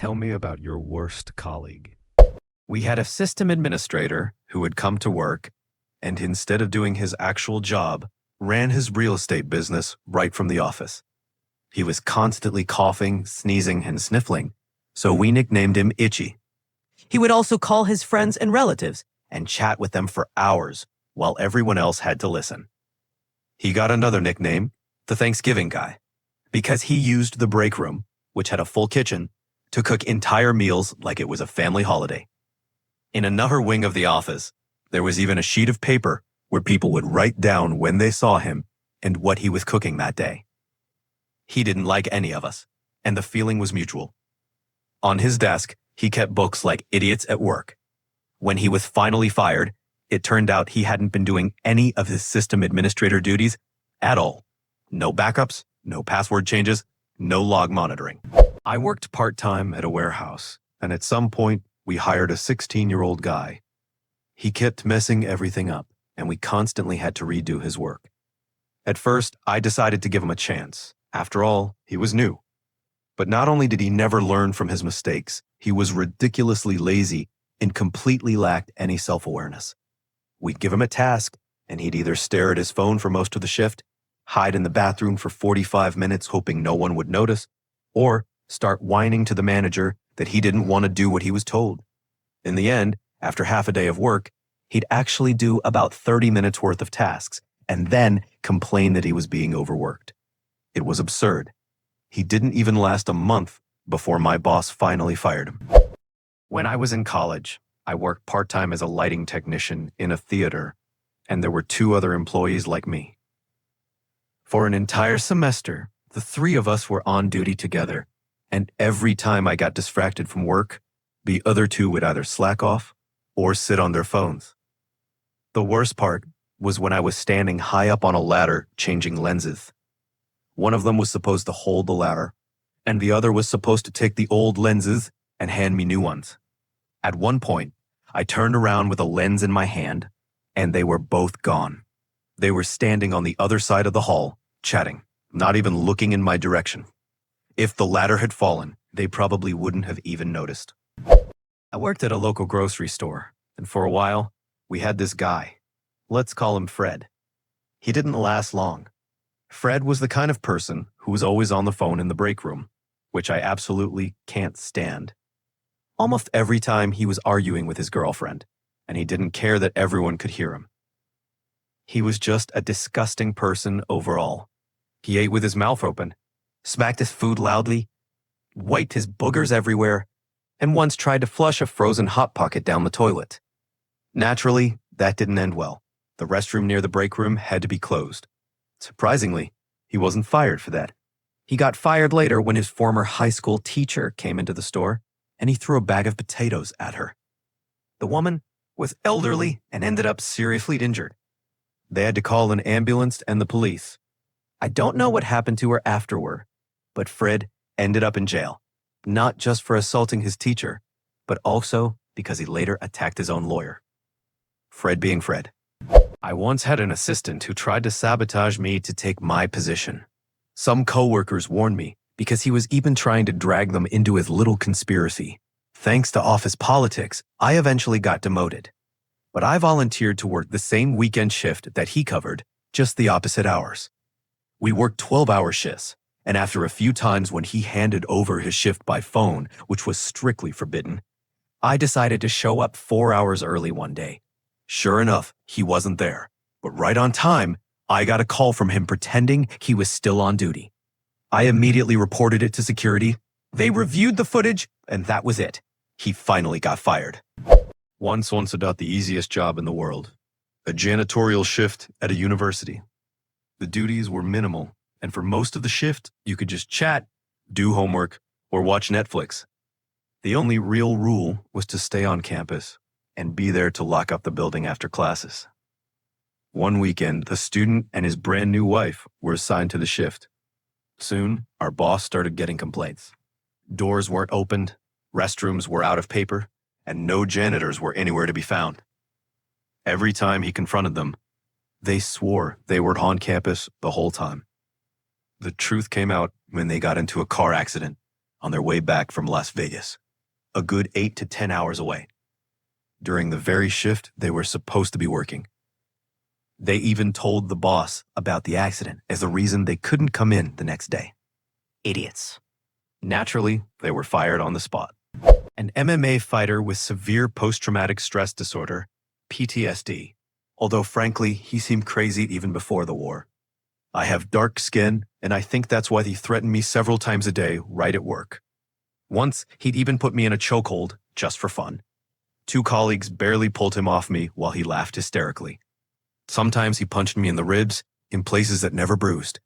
Tell me about your worst colleague. We had a system administrator who would come to work and instead of doing his actual job, ran his real estate business right from the office. He was constantly coughing, sneezing, and sniffling, so we nicknamed him Itchy. He would also call his friends and relatives and chat with them for hours while everyone else had to listen. He got another nickname, the Thanksgiving guy, because he used the break room, which had a full kitchen, to cook entire meals like it was a family holiday. In another wing of the office, there was even a sheet of paper where people would write down when they saw him and what he was cooking that day. He didn't like any of us, and the feeling was mutual. On his desk, he kept books like Idiots at Work. When he was finally fired, it turned out he hadn't been doing any of his system administrator duties at all. No backups, no password changes, no log monitoring. I worked part-time at a warehouse, and at some point, we hired a 16-year-old guy. He kept messing everything up, and we constantly had to redo his work. At first, I decided to give him a chance. After all, he was new. But not only did he never learn from his mistakes, he was ridiculously lazy and completely lacked any self-awareness. We'd give him a task, and he'd either stare at his phone for most of the shift, hide in the bathroom for 45 minutes hoping no one would notice, or start whining to the manager that he didn't want to do what he was told. In the end, after half a day of work, he'd actually do about 30 minutes worth of tasks and then complain that he was being overworked. It was absurd. He didn't even last a month before my boss finally fired him. When I was in college, I worked part-time as a lighting technician in a theater, and there were 2 other employees like me. For an entire semester, the 3 of us were on duty together, and every time I got distracted from work, the other 2 would either slack off or sit on their phones. The worst part was when I was standing high up on a ladder changing lenses. One of them was supposed to hold the ladder, and the other was supposed to take the old lenses and hand me new ones. At one point, I turned around with a lens in my hand, and they were both gone. They were standing on the other side of the hall, chatting, not even looking in my direction. If the ladder had fallen, they probably wouldn't have even noticed. I worked at a local grocery store, and for a while, we had this guy. Let's call him Fred. He didn't last long. Fred was the kind of person who was always on the phone in the break room, which I absolutely can't stand. Almost every time he was arguing with his girlfriend, and he didn't care that everyone could hear him. He was just a disgusting person overall. He ate with his mouth open, smacked his food loudly, wiped his boogers everywhere, and once tried to flush a frozen Hot Pocket down the toilet. Naturally, that didn't end well. The restroom near the break room had to be closed. Surprisingly, he wasn't fired for that. He got fired later when his former high school teacher came into the store, and he threw a bag of potatoes at her. The woman was elderly and ended up seriously injured. They had to call an ambulance and the police. I don't know what happened to her afterward, but Fred ended up in jail, not just for assaulting his teacher, but also because he later attacked his own lawyer. Fred being Fred. I once had an assistant who tried to sabotage me to take my position. Some coworkers warned me because he was even trying to drag them into his little conspiracy. Thanks to office politics, I eventually got demoted. But I volunteered to work the same weekend shift that he covered, just the opposite hours. We worked 12-hour shifts, and after a few times when he handed over his shift by phone, which was strictly forbidden, I decided to show up 4 hours early one day. Sure enough, he wasn't there, but right on time, I got a call from him pretending he was still on duty. I immediately reported it to security. They reviewed the footage, and that was it. He finally got fired. Once about the easiest job in the world, a janitorial shift at a university. The duties were minimal, and for most of the shift, you could just chat, do homework, or watch Netflix. The only real rule was to stay on campus and be there to lock up the building after classes. One weekend, the student and his brand new wife were assigned to the shift. Soon, our boss started getting complaints. Doors weren't opened, restrooms were out of paper, and no janitors were anywhere to be found. Every time he confronted them, they swore they were on campus the whole time. The truth came out when they got into a car accident on their way back from Las Vegas, a good 8 to 10 hours away, during the very shift they were supposed to be working. They even told the boss about the accident as the reason they couldn't come in the next day. Idiots. Naturally, they were fired on the spot. An MMA fighter with severe post-traumatic stress disorder, PTSD, although frankly, he seemed crazy even before the war. I have dark skin, and I think that's why he threatened me several times a day right at work. Once, he'd even put me in a chokehold just for fun. 2 colleagues barely pulled him off me while he laughed hysterically. Sometimes he punched me in the ribs, in places that never bruised.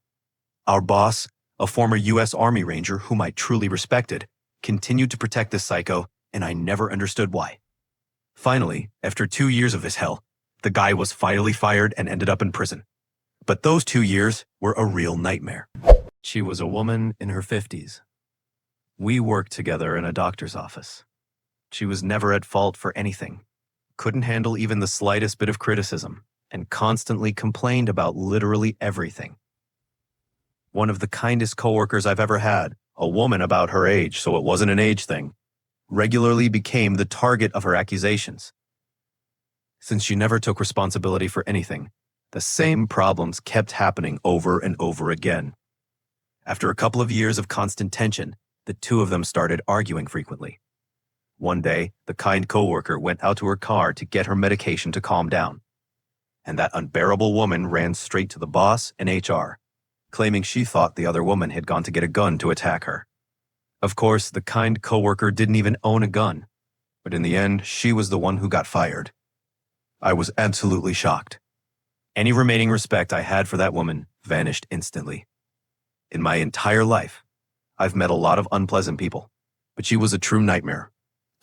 Our boss, a former U.S. Army Ranger whom I truly respected, continued to protect this psycho, and I never understood why. Finally, after 2 years of this hell, the guy was finally fired and ended up in prison. But those 2 years were a real nightmare. She was a woman in her 50s. We worked together in a doctor's office. She was never at fault for anything, couldn't handle even the slightest bit of criticism, and constantly complained about literally everything. One of the kindest coworkers I've ever had, a woman about her age, so it wasn't an age thing, regularly became the target of her accusations. Since she never took responsibility for anything, the same problems kept happening over and over again. After a couple of years of constant tension, the 2 of them started arguing frequently. One day, the kind coworker went out to her car to get her medication to calm down, and that unbearable woman ran straight to the boss and HR, claiming she thought the other woman had gone to get a gun to attack her. Of course, the kind coworker didn't even own a gun, but in the end, she was the one who got fired. I was absolutely shocked. Any remaining respect I had for that woman vanished instantly. In my entire life, I've met a lot of unpleasant people, but she was a true nightmare,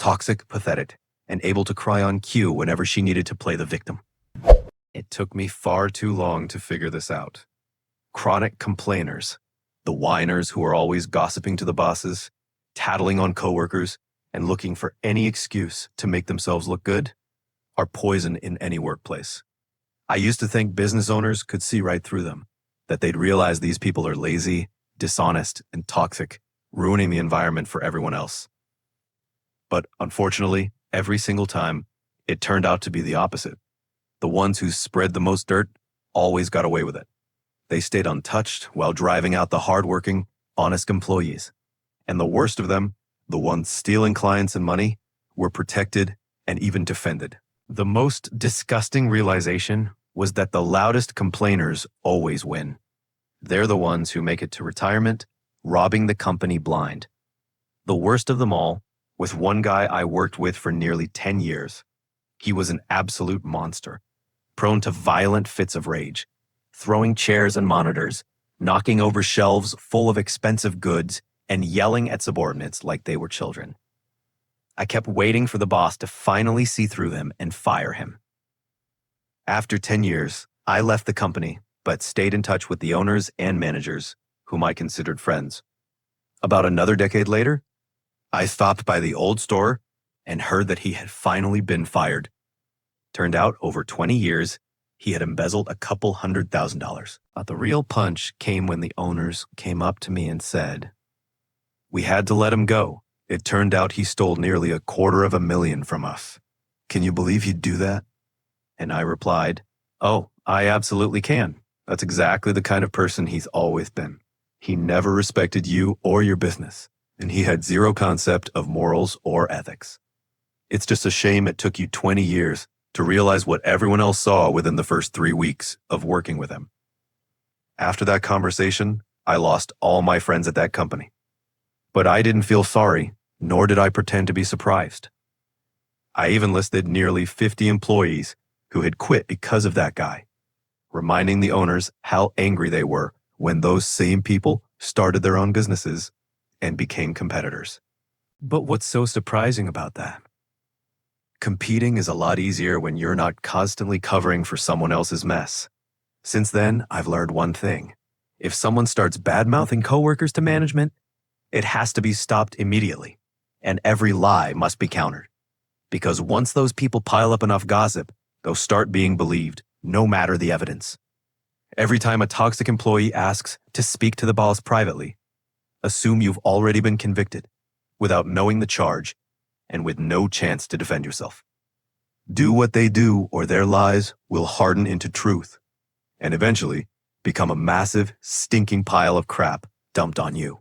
toxic, pathetic, and able to cry on cue whenever she needed to play the victim. It took me far too long to figure this out. Chronic complainers, the whiners who are always gossiping to the bosses, tattling on coworkers, and looking for any excuse to make themselves look good, are poison in any workplace. I used to think business owners could see right through them, that they'd realize these people are lazy, dishonest, and toxic, ruining the environment for everyone else. But unfortunately, every single time, it turned out to be the opposite. The ones who spread the most dirt always got away with it. They stayed untouched while driving out the hardworking, honest employees. And the worst of them, the ones stealing clients and money, were protected and even defended. The most disgusting realization was that the loudest complainers always win. They're the ones who make it to retirement, robbing the company blind. The worst of them all was one guy I worked with for nearly 10 years. He was an absolute monster, prone to violent fits of rage, throwing chairs and monitors, knocking over shelves full of expensive goods, and yelling at subordinates like they were children. I kept waiting for the boss to finally see through him and fire him. After 10 years, I left the company, but stayed in touch with the owners and managers, whom I considered friends. About another decade later, I stopped by the old store and heard that he had finally been fired. Turned out, over 20 years, he had embezzled a couple $100,000. But the real punch came when the owners came up to me and said, "We had to let him go. It turned out he stole nearly $250,000 from us. Can you believe he'd do that?" And I replied, "Oh, I absolutely can. That's exactly the kind of person he's always been. He never respected you or your business, and he had zero concept of morals or ethics. It's just a shame it took you 20 years to realize what everyone else saw within the first 3 weeks of working with him." After that conversation, I lost all my friends at that company. But I didn't feel sorry, nor did I pretend to be surprised. I even listed nearly 50 employees who had quit because of that guy, reminding the owners how angry they were when those same people started their own businesses and became competitors. But what's so surprising about that? Competing is a lot easier when you're not constantly covering for someone else's mess. Since then, I've learned one thing. If someone starts bad-mouthing coworkers to management, it has to be stopped immediately, and every lie must be countered. Because once those people pile up enough gossip, they'll start being believed, no matter the evidence. Every time a toxic employee asks to speak to the boss privately, assume you've already been convicted without knowing the charge and with no chance to defend yourself. Do what they do, or their lies will harden into truth and eventually become a massive, stinking pile of crap dumped on you.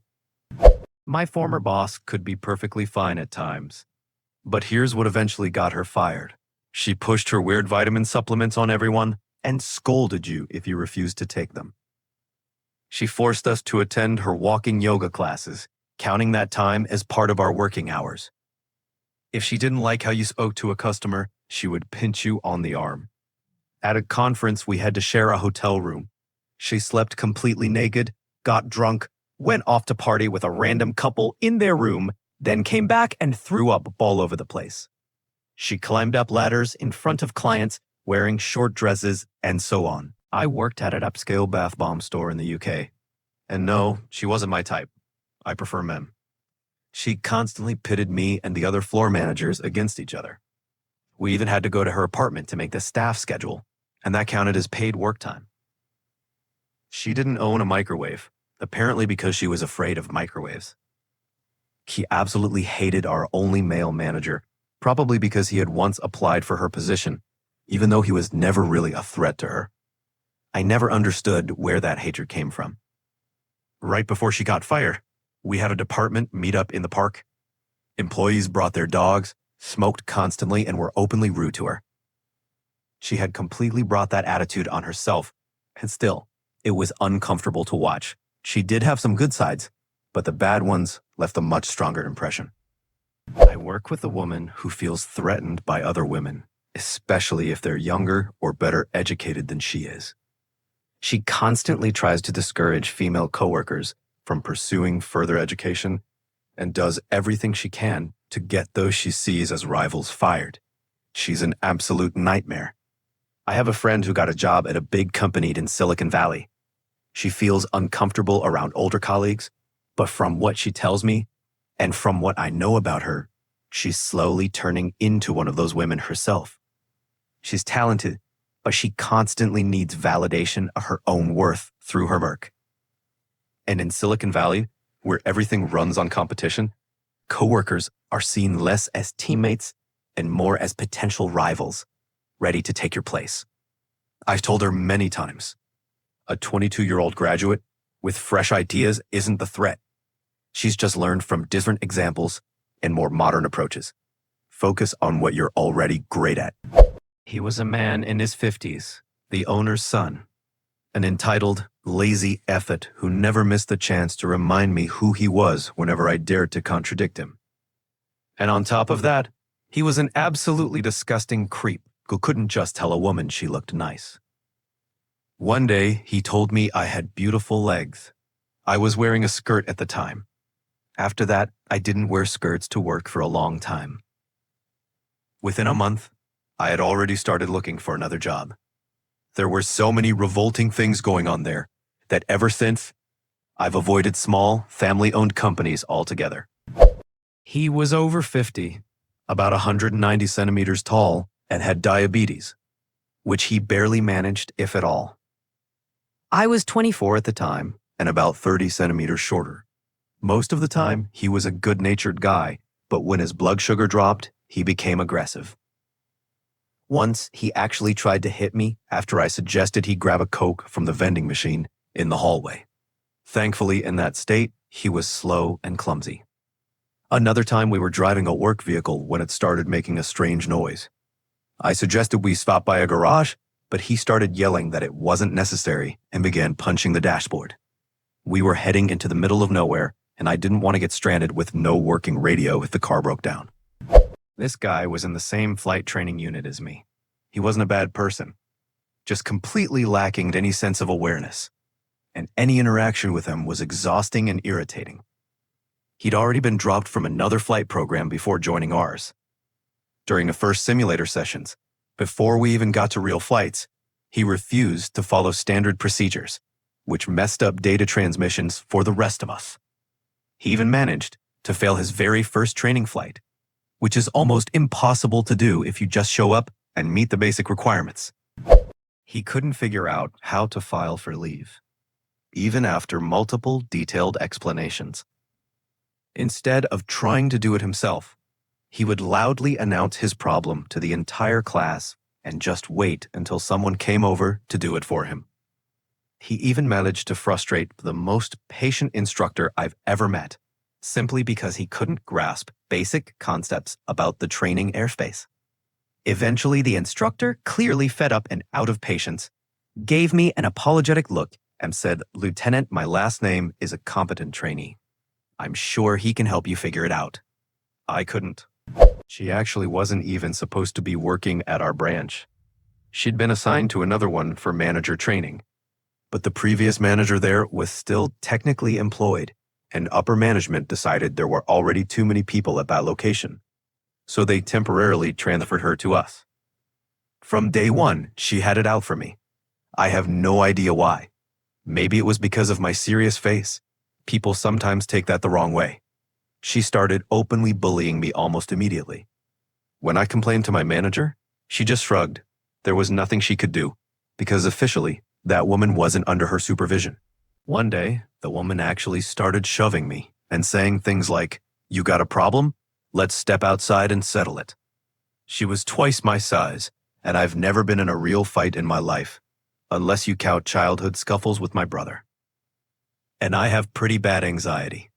My former boss could be perfectly fine at times, but here's what eventually got her fired. She pushed her weird vitamin supplements on everyone and scolded you if you refused to take them. She forced us to attend her walking yoga classes, counting that time as part of our working hours. If she didn't like how you spoke to a customer, she would pinch you on the arm. At a conference, we had to share a hotel room. She slept completely naked, got drunk, went off to party with a random couple in their room, then came back and threw up all over the place. She climbed up ladders in front of clients, wearing short dresses, and so on. I worked at an upscale bath bomb store in the UK. And no, she wasn't my type. I prefer men. She constantly pitted me and the other floor managers against each other. We even had to go to her apartment to make the staff schedule, and that counted as paid work time. She didn't own a microwave, apparently because she was afraid of microwaves. She absolutely hated our only male manager, probably because he had once applied for her position, even though he was never really a threat to her. I never understood where that hatred came from. Right before she got fired, we had a department meet up in the park. Employees brought their dogs, smoked constantly, and were openly rude to her. She had completely brought that attitude on herself, and still, it was uncomfortable to watch. She did have some good sides, but the bad ones left a much stronger impression. I work with a woman who feels threatened by other women, especially if they're younger or better educated than she is. She constantly tries to discourage female coworkers from pursuing further education and does everything she can to get those she sees as rivals fired. She's an absolute nightmare. I have a friend who got a job at a big company in Silicon Valley. She feels uncomfortable around older colleagues, but from what she tells me, and from what I know about her, she's slowly turning into one of those women herself. She's talented, but she constantly needs validation of her own worth through her work. And in Silicon Valley, where everything runs on competition, coworkers are seen less as teammates and more as potential rivals, ready to take your place. I've told her many times, a 22-year-old graduate with fresh ideas isn't the threat. She's just learned from different examples and more modern approaches. Focus on what you're already great at. He was a man in his 50s, the owner's son, an entitled, lazy effort who never missed the chance to remind me who he was whenever I dared to contradict him. And on top of that, he was an absolutely disgusting creep who couldn't just tell a woman she looked nice. One day, he told me I had beautiful legs. I was wearing a skirt at the time. After that, I didn't wear skirts to work for a long time. Within a month, I had already started looking for another job. There were so many revolting things going on there that ever since, I've avoided small, family-owned companies altogether. He was over 50, about 190 centimeters tall, and had diabetes, which he barely managed, if at all. I was 24 at the time and about 30 centimeters shorter. Most of the time, he was a good-natured guy, but when his blood sugar dropped, he became aggressive. Once, he actually tried to hit me after I suggested he grab a Coke from the vending machine in the hallway. Thankfully, in that state, he was slow and clumsy. Another time, we were driving a work vehicle when it started making a strange noise. I suggested we stop by a garage, but he started yelling that it wasn't necessary and began punching the dashboard. We were heading into the middle of nowhere, and I didn't want to get stranded with no working radio if the car broke down. This guy was in the same flight training unit as me. He wasn't a bad person, just completely lacking any sense of awareness, and any interaction with him was exhausting and irritating. He'd already been dropped from another flight program before joining ours. During the first simulator sessions, before we even got to real flights, he refused to follow standard procedures, which messed up data transmissions for the rest of us. He even managed to fail his very first training flight, which is almost impossible to do if you just show up and meet the basic requirements. He couldn't figure out how to file for leave, even after multiple detailed explanations. Instead of trying to do it himself, he would loudly announce his problem to the entire class and just wait until someone came over to do it for him. He even managed to frustrate the most patient instructor I've ever met, simply because he couldn't grasp basic concepts about the training airspace. Eventually, the instructor, clearly fed up and out of patience, gave me an apologetic look and said, "Lieutenant, my last name is a competent trainee. I'm sure he can help you figure it out." I couldn't. She actually wasn't even supposed to be working at our branch. She'd been assigned to another one for manager training. But the previous manager there was still technically employed, and upper management decided there were already too many people at that location. So they temporarily transferred her to us. From day one, she had it out for me. I have no idea why. Maybe it was because of my serious face. People sometimes take that the wrong way. She started openly bullying me almost immediately. When I complained to my manager, she just shrugged. There was nothing she could do, because officially, that woman wasn't under her supervision. One day, the woman actually started shoving me and saying things like, "You got a problem? Let's step outside and settle it." She was twice my size, and I've never been in a real fight in my life, unless you count childhood scuffles with my brother. And I have pretty bad anxiety.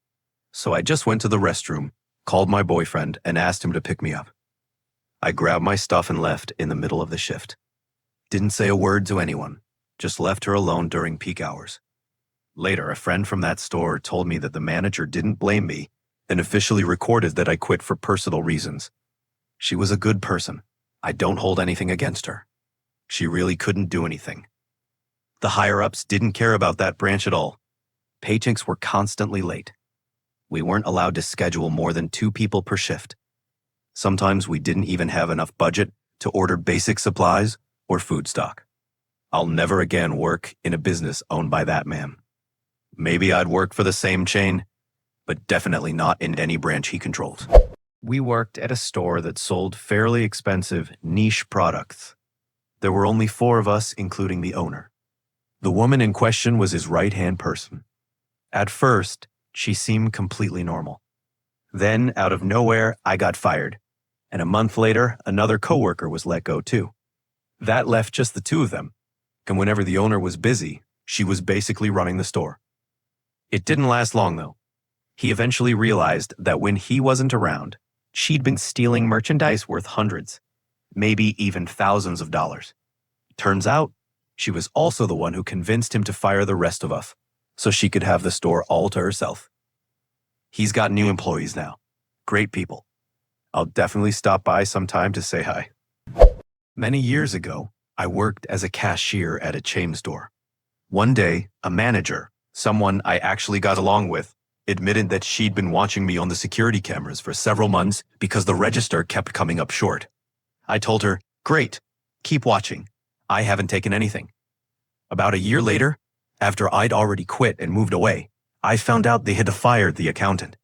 So I just went to the restroom, called my boyfriend, and asked him to pick me up. I grabbed my stuff and left in the middle of the shift. Didn't say a word to anyone, just left her alone during peak hours. Later, a friend from that store told me that the manager didn't blame me and officially recorded that I quit for personal reasons. She was a good person. I don't hold anything against her. She really couldn't do anything. The higher-ups didn't care about that branch at all. Paychecks were constantly late. We weren't allowed to schedule more than 2 people per shift. Sometimes we didn't even have enough budget to order basic supplies or food stock. I'll never again work in a business owned by that man. Maybe I'd work for the same chain, but definitely not in any branch he controlled. We worked at a store that sold fairly expensive niche products. There were only 4 of us, including the owner. The woman in question was his right-hand person. At first, she seemed completely normal. Then, out of nowhere, I got fired. And a month later, another coworker was let go too. That left just the 2 of them. And whenever the owner was busy, she was basically running the store. It didn't last long though. He eventually realized that when he wasn't around, she'd been stealing merchandise worth hundreds, maybe even thousands of dollars. Turns out, she was also the one who convinced him to fire the rest of us, so she could have the store all to herself. He's got new employees now. Great people. I'll definitely stop by sometime to say hi. Many years ago, I worked as a cashier at a chain store. One day, a manager, someone I actually got along with, admitted that she'd been watching me on the security cameras for several months because the register kept coming up short. I told her, "Great, keep watching. I haven't taken anything." About a year later, after I'd already quit and moved away, I found out they had fired the accountant.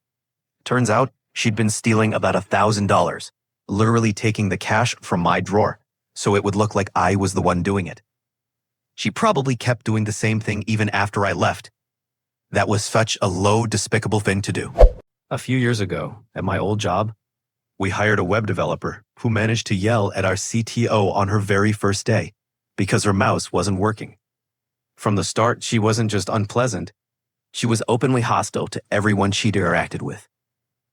Turns out, she'd been stealing about $1,000, literally taking the cash from my drawer, so it would look like I was the one doing it. She probably kept doing the same thing even after I left. That was such a low, despicable thing to do. A few years ago, at my old job, we hired a web developer who managed to yell at our CTO on her very first day because her mouse wasn't working. From the start, she wasn't just unpleasant, she was openly hostile to everyone she'd interacted with.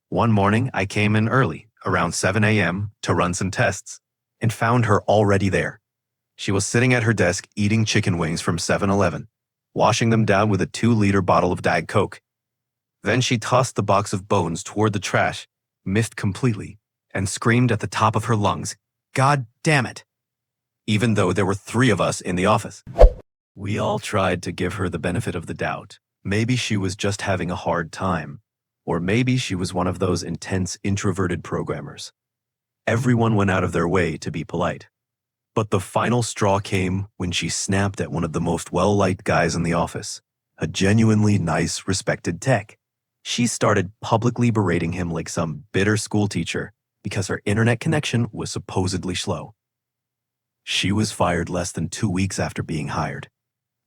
One morning, I came in early, around 7 a.m., to run some tests, and found her already there. She was sitting at her desk eating chicken wings from 7-Eleven, washing them down with a 2-liter bottle of Diet Coke. Then she tossed the box of bones toward the trash, missed completely, and screamed at the top of her lungs, "God damn it!" Even though there were 3 of us in the office. We all tried to give her the benefit of the doubt. Maybe she was just having a hard time, or maybe she was one of those intense introverted programmers. Everyone went out of their way to be polite. But the final straw came when she snapped at one of the most well-liked guys in the office, a genuinely nice, respected tech. She started publicly berating him like some bitter school teacher because her internet connection was supposedly slow. She was fired less than 2 weeks after being hired.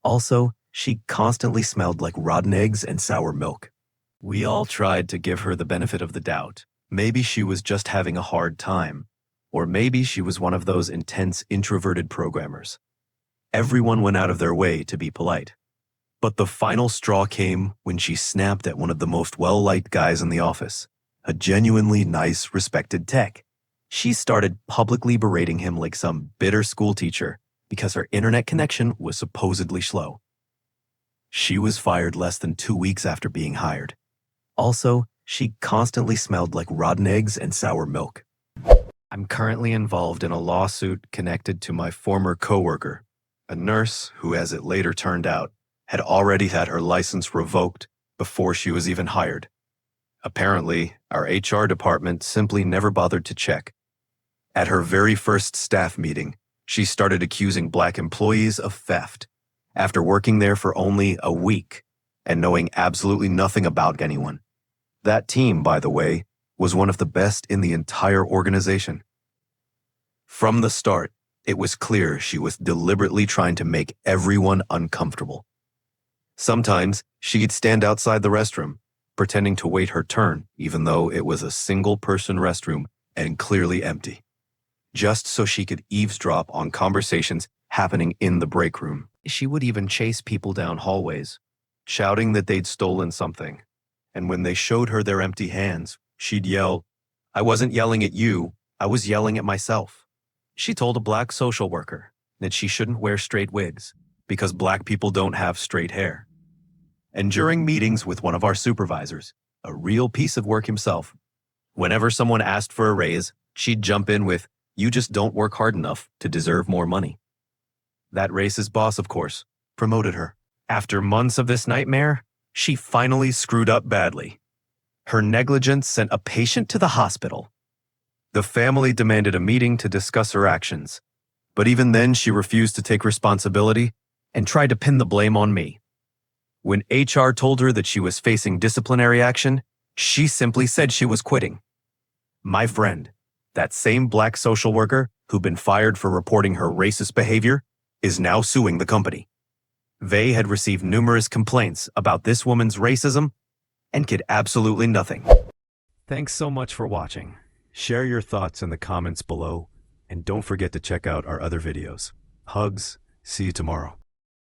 Also, she constantly smelled like rotten eggs and sour milk. We all tried to give her the benefit of the doubt. Maybe she was just having a hard time, or maybe she was one of those intense introverted programmers. Everyone went out of their way to be polite. But the final straw came when she snapped at one of the most well-liked guys in the office, a genuinely nice, respected tech. She started publicly berating him like some bitter school teacher because her internet connection was supposedly slow. She was fired less than 2 weeks after being hired. Also, she constantly smelled like rotten eggs and sour milk. I'm currently involved in a lawsuit connected to my former coworker, a nurse who, as it later turned out, had already had her license revoked before she was even hired. Apparently, our HR department simply never bothered to check. At her very first staff meeting, she started accusing Black employees of theft after working there for only a week and knowing absolutely nothing about anyone. That team, by the way, was one of the best in the entire organization. From the start, it was clear she was deliberately trying to make everyone uncomfortable. Sometimes she'd stand outside the restroom, pretending to wait her turn, even though it was a single-person restroom and clearly empty, just so she could eavesdrop on conversations happening in the break room. She would even chase people down hallways, shouting that they'd stolen something. And when they showed her their empty hands, she'd yell, "I wasn't yelling at you, I was yelling at myself." She told a Black social worker that she shouldn't wear straight wigs because Black people don't have straight hair. And during meetings with one of our supervisors, a real piece of work himself, whenever someone asked for a raise, she'd jump in with, "You just don't work hard enough to deserve more money." That racist boss, of course, promoted her. After months of this nightmare, she finally screwed up badly. Her negligence sent a patient to the hospital. The family demanded a meeting to discuss her actions, but even then she refused to take responsibility and tried to pin the blame on me. When HR told her that she was facing disciplinary action, she simply said she was quitting. My friend, that same Black social worker who'd been fired for reporting her racist behavior, is now suing the company. They had received numerous complaints about this woman's racism and did absolutely nothing. Thanks so much for watching. Share your thoughts in the comments below, and don't forget to check out our other videos. Hugs. See you tomorrow.